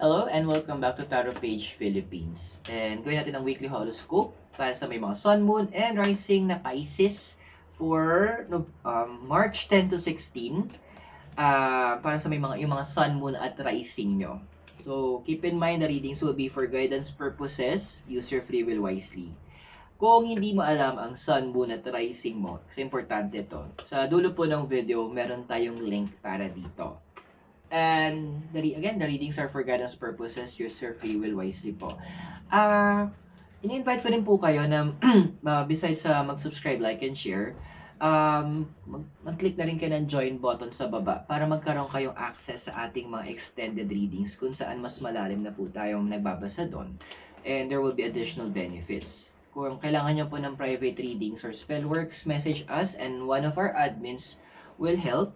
Hello and welcome back to Tarot Page Philippines. And gawin natin ang weekly horoscope para sa may mga Sun, Moon, and Rising na Pisces for March 10 to 16 para sa may mga yung mga Sun, Moon, at Rising nyo. So, keep in mind the readings will be for guidance purposes. Use your free will wisely. Kung hindi mo alam ang Sun, Moon, at Rising mo, kasi importante to, sa dulo po ng video, meron tayong link para dito. And again, the readings are for guidance purposes. Use your free will wisely po. Ini-invite ko rin po kayo na besides sa mag-subscribe, like, and share, mag-click na rin kayo ng join button sa baba para magkaroon kayong access sa ating mga extended readings kung saan mas malalim na po tayong nagbabasa doon. And there will be additional benefits. Kung kailangan nyo po ng private readings or spell works, message us and one of our admins will help.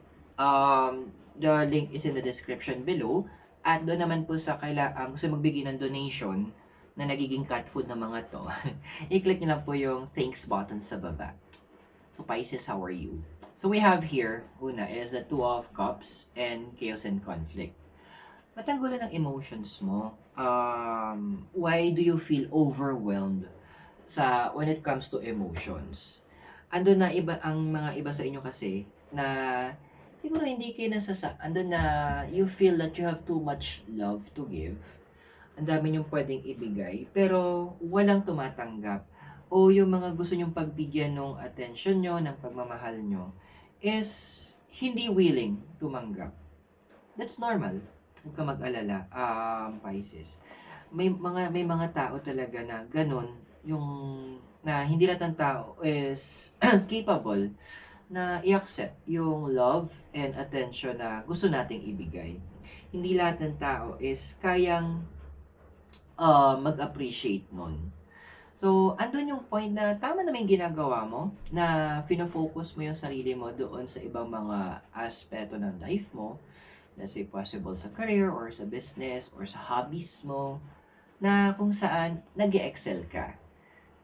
The link is in the description below. At doon naman po sa gusto magbigay ng donation na nagiging cat food ng mga to, i-click nyo lang po yung thanks button sa baba. So Pisces, how are you? So we have here, una is the Two of Cups and Chaos and Conflict. Matanggulan ng emotions mo. Why do you feel overwhelmed when it comes to emotions? Ando na ang mga iba sa inyo kasi na siguro hindi kayo andun na you feel that you have too much love to give. Ang dami niyong pwedeng ibigay, pero walang tumatanggap. O yung mga gusto niyong pagbigyan ng attention nyo, ng pagmamahal nyo, is hindi willing tumanggap. That's normal. Huwag ka mag-alala, Pisces. May mga tao talaga na ganun, yung na hindi lahat ng tao is capable na i-accept yung love and attention na gusto nating ibigay. Hindi lahat ng tao is kayang mag-appreciate nun. So, andun yung point na tama naman yung ginagawa mo, na fino-focus mo yung sarili mo doon sa ibang mga aspeto ng life mo, let's say possible sa career or sa business or sa hobbies mo, na kung saan nag-excel ka.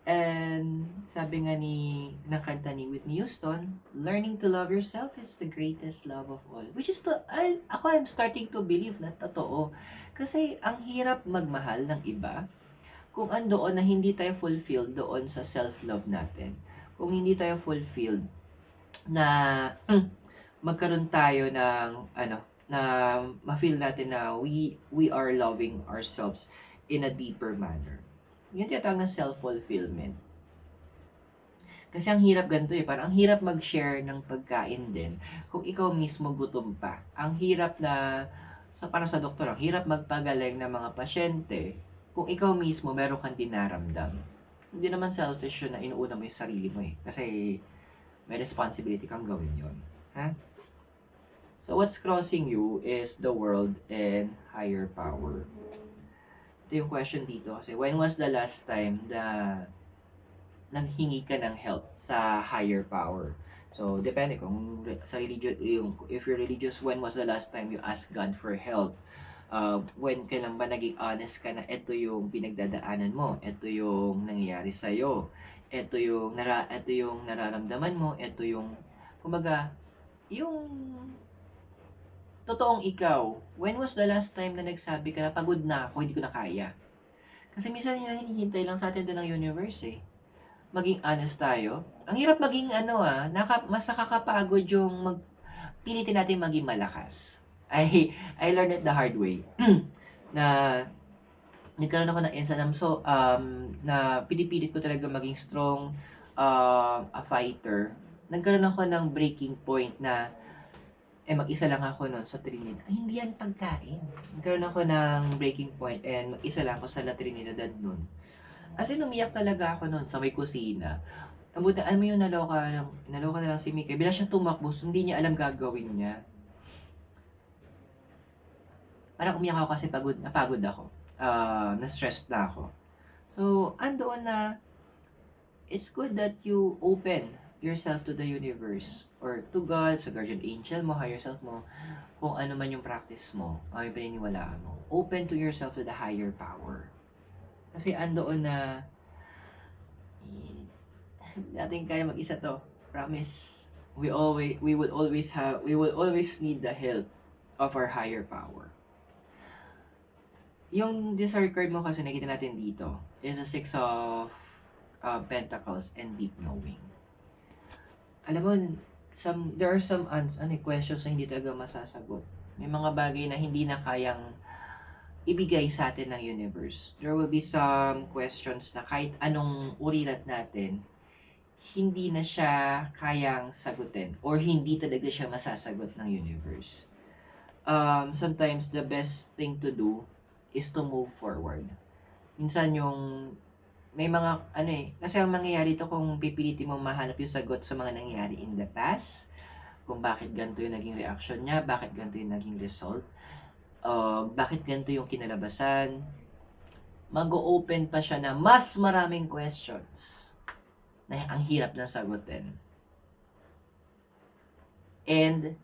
And sabi nga ng kanta ni Whitney Houston, learning to love yourself is the greatest love of all. Which is I'm starting to believe na totoo. Kasi ang hirap magmahal ng iba kung andoon na hindi tayo fulfilled doon sa self-love natin. Kung hindi tayo fulfilled na magkaroon tayo ng na ma-feel natin na we are loving ourselves in a deeper manner. Yun tinatawag na self-fulfillment. Kasi ang hirap ganito parang ang hirap mag-share ng pagkain din kung ikaw mismo gutom pa. Ang hirap para sa doktor, ang hirap magpagaling ng mga pasyente kung ikaw mismo meron kang dinaramdam. Hindi naman selfish yun na inuuna mo yung sarili mo kasi may responsibility kang gawin yun. Ha? So what's crossing you is the world and higher power. Ito yung question dito kasi when was the last time na nanghingi ka ng help sa higher power? So depende kung sa religious, if you're religious, when was the last time you asked God for help? When kailan ba naging honest ka na ito yung pinagdadaanan mo, ito yung nangyayari sa'yo, ito yung nararamdaman mo, ito yung kumbaga yung totoong ikaw. When was the last time na nagsabi ka na pagod na ako, hindi ko na kaya? Kasi minsan yung hinihintay lang sa atin din ng universe Maging honest tayo. Ang hirap maging mas nakakapagod yung pilitin natin maging malakas. I learned it the hard way. Na nagkaroon ako ng insight na pinipilit ko talaga maging strong a fighter. Nagkaroon ako ng breaking point na mag-isa lang ako noon sa Trinidad. Hindi yan pagkain. Nagkaroon ako ng breaking point and mag-isa lang ako sa La Trinidad noon. As in, umiyak talaga ako noon sa may kusina. Alam mo yung naloka na lang si Mika. Bila siya tumakbo, hindi niya alam gagawin niya. Parang umiyak ako kasi napagod ako. Na-stressed na ako. So, andoon na, it's good that you open yourself to the universe or to God, sa guardian angel mo, higher self mo, kung ano man yung practice mo, yung paniniwalaan mo. Open to yourself to the higher power. Kasi andoon na natin kaya mag-isa to. Promise. We will always need the help of our higher power. Yung Desire card mo kasi nakita natin dito is a Six of Pentacles and deep knowing. Alam mo, there are some questions na hindi talaga masasagot. May mga bagay na hindi na kayang ibigay sa atin ng universe. There will be some questions na kahit anong urirat natin, hindi na siya kayang sagutin or hindi talaga siya masasagot ng universe. Sometimes the best thing to do is to move forward. Minsan yung may mga kasi ang mangyayari ito kung pipilitin mo mahanap yung sagot sa mga nangyari in the past, kung bakit ganito yung naging reaction niya, bakit ganito yung naging result, bakit ganito yung kinalabasan, mag-open pa siya na mas maraming questions na ang hirap na sagutin. And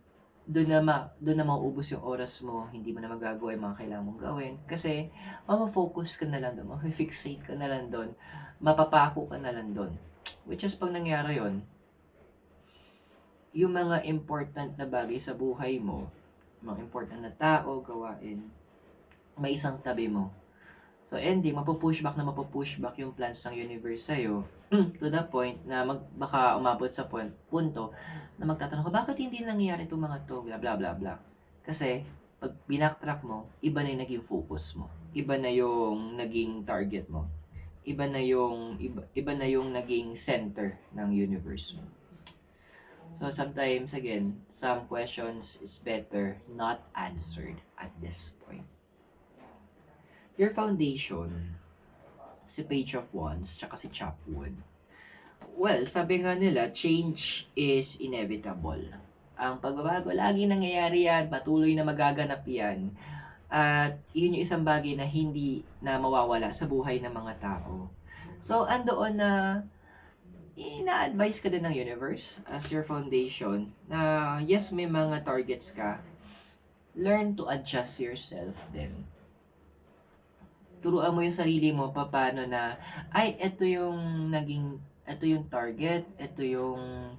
doon na mauubos yung oras mo, hindi mo na magagawa yung mga kailangan mong gawin kasi mama-focus ka na lang doon, mama-fixate ka na lang doon, mapapako ka na lang doon. Which is pag nangyari yon, yung mga important na bagay sa buhay mo, mga important na tao, gawain, may isang tabi mo. So ending, mapupushback yung plans ng universe sa'yo to the point na baka umabot sa punto na magtatanong ko, bakit hindi nangyayari itong mga to, bla bla bla bla. Kasi, pag binacktrack mo, iba na yung naging focus mo. Iba na yung naging target mo. Iba na yung naging center ng universe mo. So sometimes, again, some questions is better not answered at this point. Your foundation, si Page of Wands, tsaka si Chapwood. Well, sabi nga nila, change is inevitable. Ang pagbabago, laging nangyayari yan, patuloy na magaganap yan. At yun yung isang bagay na hindi na mawawala sa buhay ng mga tao. So, andoon na ina-advise ka din ng universe as your foundation na yes, may mga targets ka. Learn to adjust yourself din. Turuan mo yung sarili mo paano na, ito yung target, ito yung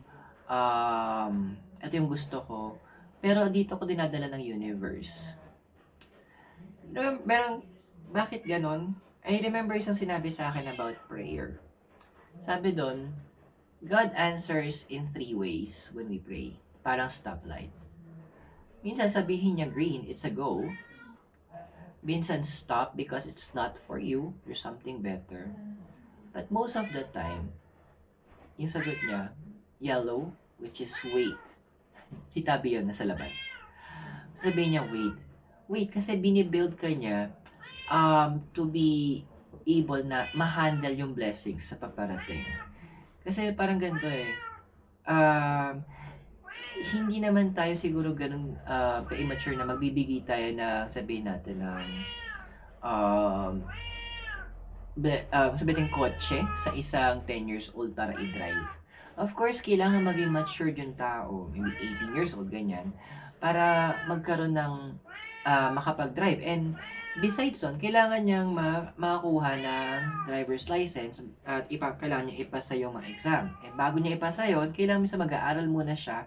gusto ko, pero dito ko dinadala ng universe. Bakit ganon? I remember isang sinabi sa akin about prayer. Sabi doon, God answers in 3 ways when we pray. Parang stoplight. Minsan sabihin niya green, it's a go. Minsan stop because it's not for you, there's something better. But most of the time, yung sagot niya, yellow, which is wait. Si Tabi yun, nasa labas. Sabihin niya, wait, kasi binibuild ka niya to be able na ma-handle yung blessings sa paparating. Kasi parang ganito hindi naman tayo siguro ganun ka-immature na magbibigay tayo na sabihin natin ng sabihin kotse sa isang 10 years old para i-drive. Of course, kailangan maging matured yung tao, maybe 18 years old, ganyan, para magkaroon ng makapag-drive. And besides on, kailangan niyang makakuha ng driver's license at kailangan niya ipasa yung mga exam. Eh, bago niya ipasa yun, kailangan minsan mag-aaral muna siya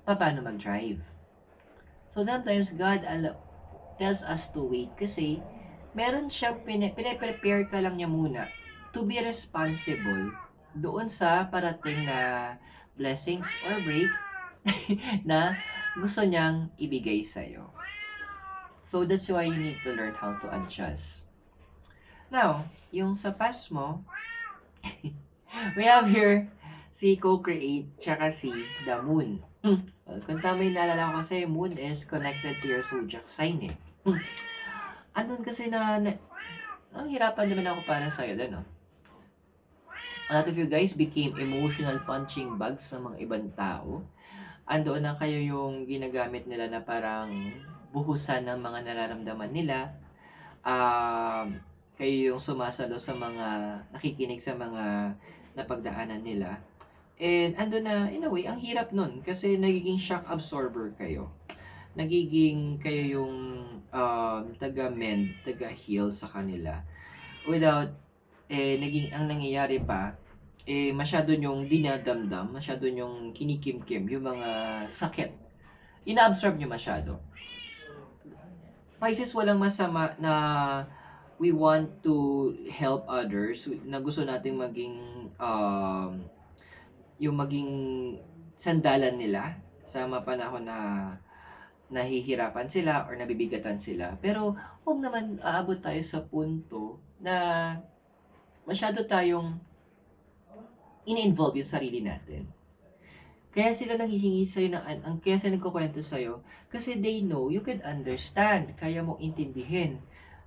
paano mag-drive. So sometimes God tells us to wait kasi meron siyang pine-prepare ka lang niya muna to be responsible doon sa parating na blessings or break na gusto niyang ibigay sa'yo. So that's why you need to learn how to adjust. Now, yung sa past mo, we have here si Co-Create tsaka si The Moon. Well, kung tama yung naalala ko kasi, Moon is connected to your zodiac sign eh. Andun kasi ang hirapan naman ako para sa'yo din, no? A lot of you guys became emotional punching bags sa mga ibang tao. Andoon na kayo yung ginagamit nila na parang buhusan ng mga nararamdaman nila. Kayo yung sumasalo sa mga nakikinig sa mga napagdaanan nila. And ando na, in a way, ang hirap nun kasi nagiging shock absorber kayo. Nagiging kayo yung taga-mend, taga-heal sa kanila. Without, ang nangyayari pa, masyado nyong dinadamdam, masyado nyong kinikimkim yung mga sakit. Ina-absorb nyo masyado. Pisces, walang masama na we want to help others, na gusto nating maging, yung maging sandalan nila sa mga panahon na nahihirapan sila or nabibigatan sila. Pero, 'wag naman aabot tayo sa punto na masyado tayong ini-involve yung sarili natin. Kaya sila nanghihingi sa'yo ng kaya sila nagkukuwento sa'yo, kasi they know you can understand, kaya mong intindihin.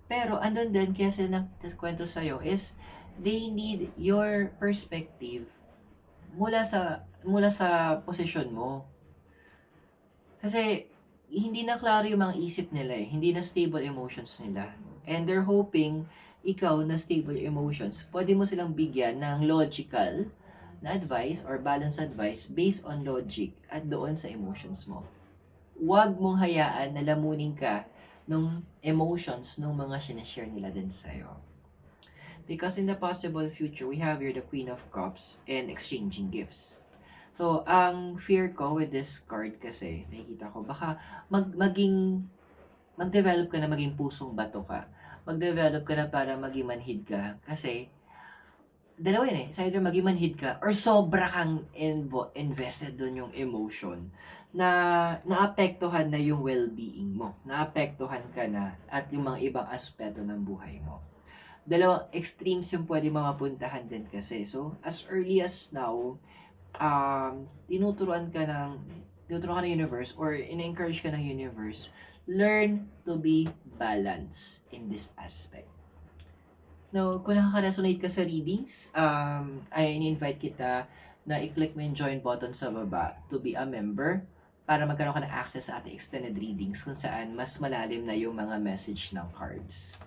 Pero andun din kaya sila nagkukuwento sa'yo is they need your perspective mula sa posisyon mo. Kasi hindi na klaro yung mga isip nila eh, hindi na stable emotions nila. And they're hoping ikaw na stable emotions, pwede mo silang bigyan ng logical na advice or balanced advice based on logic at doon sa emotions mo. Huwag mong hayaan na lamunin ka nung emotions nung mga sinashare nila din sa'yo. Because in the possible future, we have here the Queen of Cups and exchanging gifts. So, ang fear ko with this card kasi, nakikita ko, baka mag-develop ka na maging pusong bato ka. Mag-develop ka na para maging manhid ka. Kasi, dalawa yun eh. It's either maging manhid ka or sobra kang invested doon yung emotion na naapektuhan na yung well-being mo. Naapektuhan ka na at yung mga ibang aspeto ng buhay mo. Dalawang extremes yung pwede mapuntahan din kasi. So, as early as now, tinuturuan ka ng universe or in-encourage ka ng universe, learn to be balanced in this aspect. Now, kung nakaka-resonate ka sa readings, ay ini-invite kita na i-click mo yung join button sa baba to be a member para magkaroon ka ng access sa ating extended readings kung saan mas malalim na yung mga message ng cards.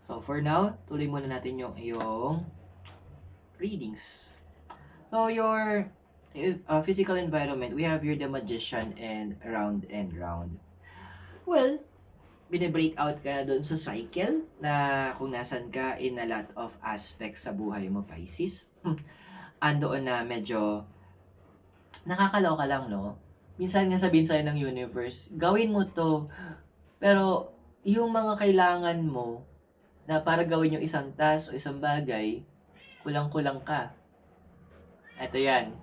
So, for now, tuloy muna natin yung iyong readings. So, your physical environment, we have here the Magician and round and round. Well, bine-break out ka na doon sa cycle na kung nasan ka in a lot of aspects sa buhay mo, Pisces. Andoon na medyo nakakaloka lang, no? Minsan nga sabihin sa'yo ng universe, gawin mo to. Pero, yung mga kailangan mo na para gawin yung isang task o isang bagay, kulang-kulang ka. Ito yan.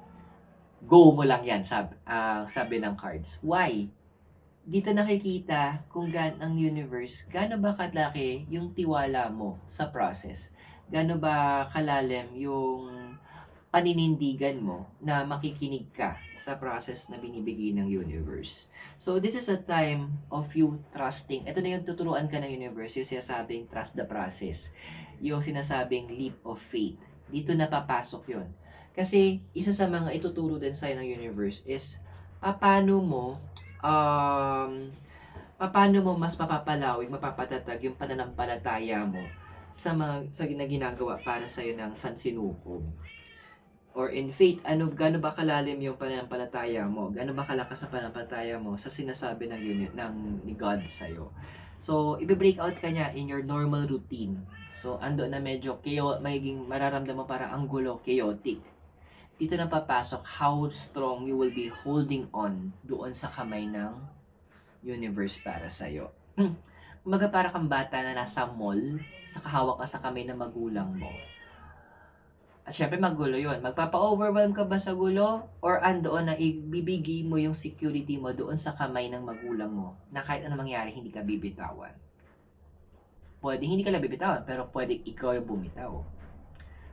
Go mo lang yan, sabi ng cards. Why? Dito nakikita kung ang universe, gaano ba kalaki yung tiwala mo sa process? Gaano ba kalalim yung paninindigan mo na makikinig ka sa process na binibigay ng universe? So, this is a time of you trusting. Ito na yung tuturuan ka ng universe, yung sinasabing trust the process. Yung sinasabing leap of faith. Dito napapasok yun. Kasi, isa sa mga ituturo din sa'yo ng universe is, paano mo mas mapapalawig, mapapatatag yung pananampalataya mo sa ginagawa para sa iyo ng sansinukob. Or in faith, gaano ba kalalim yung pananampalataya mo? Gaano ba kalakas ang pananampalataya mo sa sinasabi ni God sa iyo? So, i-break out ka niya in your normal routine. So, ando na medyo magiging mararamdaman parang ang gulo, chaotic. Dito na papasok how strong you will be holding on doon sa kamay ng universe para sa'yo. Kumbaga para kang bata na nasa mall, sa kahawak ka sa kamay ng magulang mo. At syempre magulo yun. Magpapa-overwhelm ka ba sa gulo? Or andoon na ibibigay mo yung security mo doon sa kamay ng magulang mo na kahit ano mangyari, hindi ka bibitawan. Pwede hindi ka lang bibitawan, pero pwede ikaw yung bumitaw.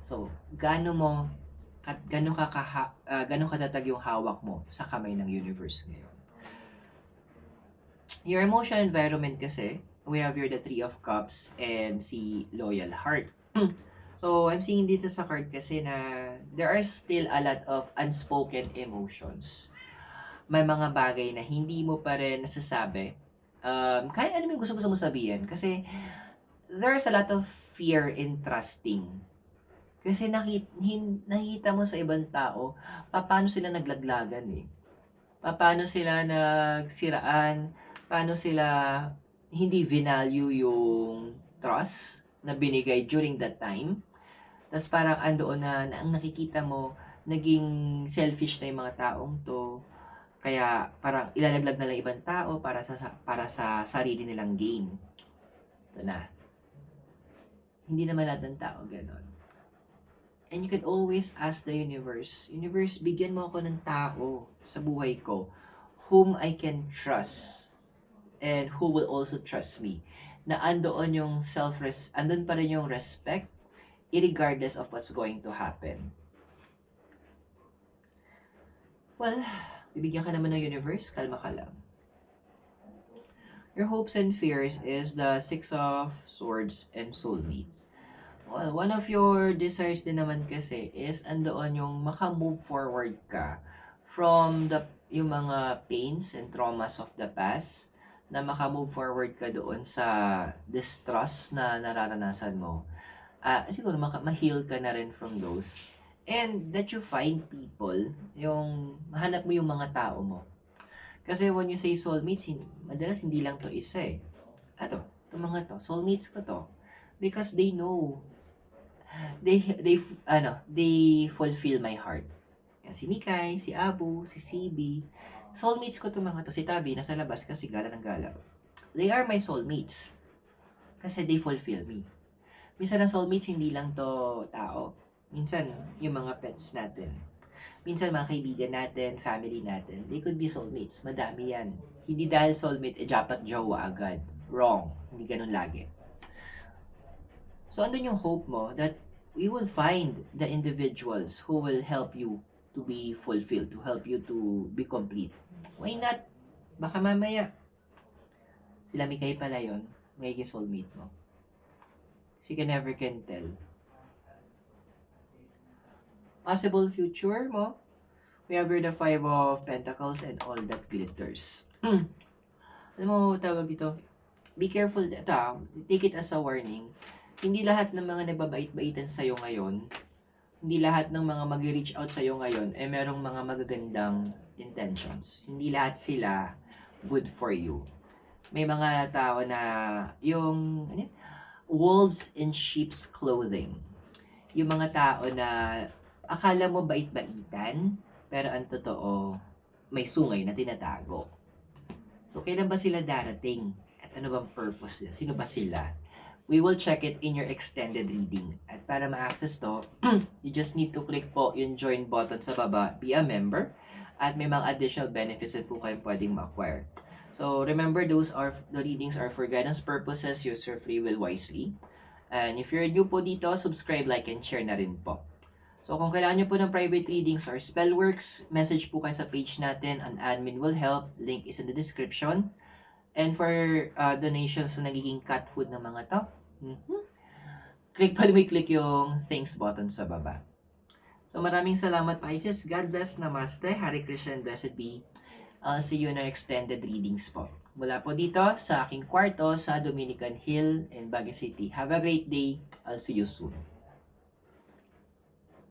So, gano'n katatag yung hawak mo sa kamay ng universe ngayon. Your emotional environment kasi, we have here the Three of Cups and si Loyal Heart. So, I'm seeing dito sa card kasi na there are still a lot of unspoken emotions. May mga bagay na hindi mo pa rin nasasabi. Kahit ano yung gusto mo sabihin. Kasi, there's a lot of fear in trusting. Kasi nakita mo sa ibang tao, paano sila naglaglagan eh. Paano sila nagsiraan, paano sila hindi vinalue yung trust na binigay during that time. Tapos parang andoon na ang nakikita mo, naging selfish na yung mga taong to. Kaya parang ilalaglag na lang ibang tao para sa sarili nilang gain. Ito na. Hindi naman lahat ng tao gano'n. And you can always ask the universe, Universe, bigyan mo ako ng tao sa buhay ko whom I can trust and who will also trust me. Na andoon yung andun pa rin yung respect irregardless of what's going to happen. Well, bibigyan ka naman ng universe, kalma ka lang. Your hopes and fears is the Six of Swords and Soulmate. Well, one of your desires din naman kasi is andoon yung maka-move forward ka from yung mga pains and traumas of the past, na maka-move forward ka doon sa distrust na nararanasan mo. Siguro ma-heal ka na rin from those. And that you find people, yung mahanap mo yung mga tao mo. Kasi when you say soulmates, madalas hindi lang to isa eh. Itong mga to, soulmates ko to. Because they know, they fulfill my heart. Yan, si Mikay, si Abu, si CB. Soulmates ko to mga to. Si Tabi, nasa labas kasi gala ng gala. They are my soulmates. Kasi they fulfill me. Minsan ang soulmates, hindi lang to tao. Minsan, yung mga pets natin. Minsan, mga kaibigan natin, family natin. They could be soulmates. Madami yan. Hindi dahil soulmate, dapat jowa agad. Wrong. Hindi ganun lagi. So, andun yung hope mo that we will find the individuals who will help you to be fulfilled, to help you to be complete. Why not? Baka mamaya, sila Mikay pala yun, magiging soulmate mo. Kasi you never can tell. Possible future mo, we have here the Five of Pentacles and all that glitters. Alam mo, tawag ito, be careful, take it as a warning. Hindi lahat ng mga nagbabait-baitan sa'yo ngayon, hindi lahat ng mga mag-reach out sa'yo ngayon, merong mga magagandang intentions. Hindi lahat sila good for you. May mga tao na yung wolves in sheep's clothing. Yung mga tao na akala mo bait-baitan, pero ang totoo, may sungay na tinatago. So, kailan ba sila darating? At ano bang purpose nila? Sino ba sila? We will check it in your extended reading. At para ma-access to, you just need to click po yung join button sa baba, be a member, at may mga additional benefits po kayong pwedeng ma-acquire. So, remember, the readings are for guidance purposes. Use your free will wisely. And if you're new po dito, subscribe, like, and share na rin po. So, kung kailangan nyo po ng private readings or spellworks, message po kayo sa page natin. An admin will help. Link is in the description. And for donations na nagiging cat food ng mga to, click yung thanks button sa baba. So, maraming salamat, Pisces. God bless. Namaste. Hare Krishna and blessed be. I'll see you in our extended readings po. Mula po dito sa aking kwarto sa Dominican Hill in Baguio City. Have a great day. I'll see you soon.